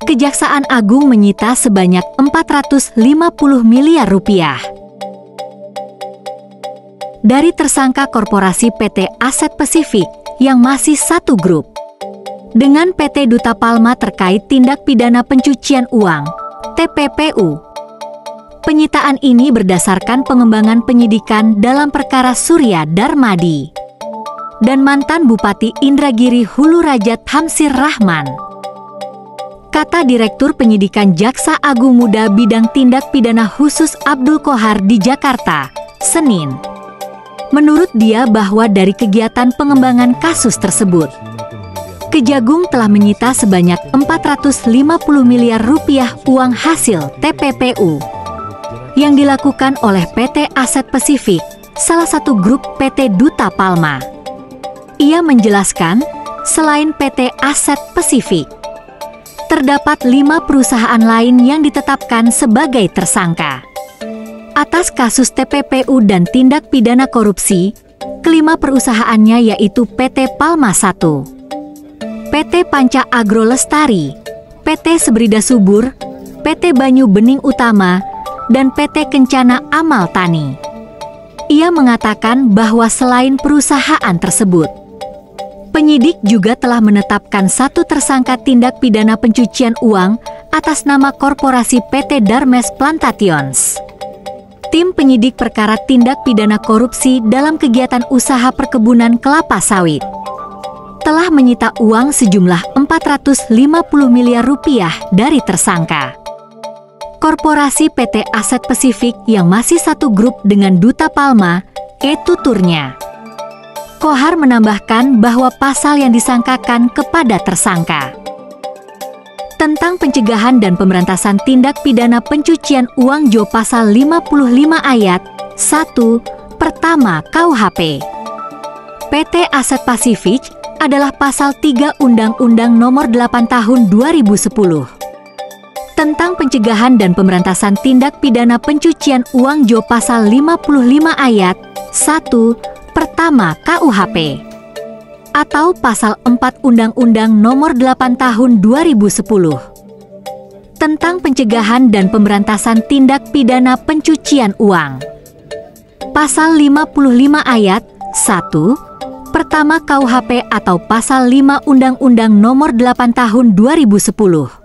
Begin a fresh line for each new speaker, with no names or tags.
Kejaksaan Agung menyita sebanyak 450 miliar rupiah dari tersangka korporasi PT Aset Pasifik yang masih satu grup dengan PT Duta Palma terkait tindak pidana pencucian uang (TPPU). Penyitaan ini berdasarkan pengembangan penyidikan dalam perkara Surya Darmadi dan mantan Bupati Indragiri Hulu Rajat Hamsir Rahman. Kata Direktur Penyidikan Jaksa Agung Muda Bidang Tindak Pidana Khusus Abdul Qohar di Jakarta, Senin. Menurut dia bahwa dari kegiatan pengembangan kasus tersebut, Kejagung telah menyita sebanyak 450 miliar rupiah uang hasil TPPU yang dilakukan oleh PT Aset Pasifik, salah satu grup PT Duta Palma. Ia menjelaskan, selain PT Aset Pasifik, terdapat 5 perusahaan lain yang ditetapkan sebagai tersangka atas kasus TPPU dan tindak pidana korupsi. Kelima perusahaannya yaitu PT Palma I, PT Panca Agro Lestari, PT Sebrida Subur, PT Banyu Bening Utama, dan PT Kencana Amal Tani. Ia mengatakan bahwa selain perusahaan tersebut, penyidik juga telah menetapkan satu tersangka tindak pidana pencucian uang atas nama korporasi PT Darmes Plantations. Tim penyidik perkara tindak pidana korupsi dalam kegiatan usaha perkebunan kelapa sawit telah menyita uang sejumlah 450 miliar rupiah dari tersangka korporasi PT Aset Pasifik yang masih satu grup dengan Duta Palma, tuturnya. Qohar menambahkan bahwa pasal yang disangkakan kepada tersangka tentang pencegahan dan pemberantasan tindak pidana pencucian uang JO Pasal 55 Ayat 1 Pertama KUHP PT Aset Pasifik adalah Pasal 3 Undang-Undang Nomor 8 Tahun 2010 tentang pencegahan dan pemberantasan tindak pidana pencucian uang JO Pasal 55 Ayat 1 Pertama KUHP atau Pasal 4 Undang-Undang Nomor 8 Tahun 2010 tentang pencegahan dan pemberantasan tindak pidana pencucian uang. Pasal 55 Ayat 1 Pertama KUHP atau Pasal 5 Undang-Undang Nomor 8 Tahun 2010.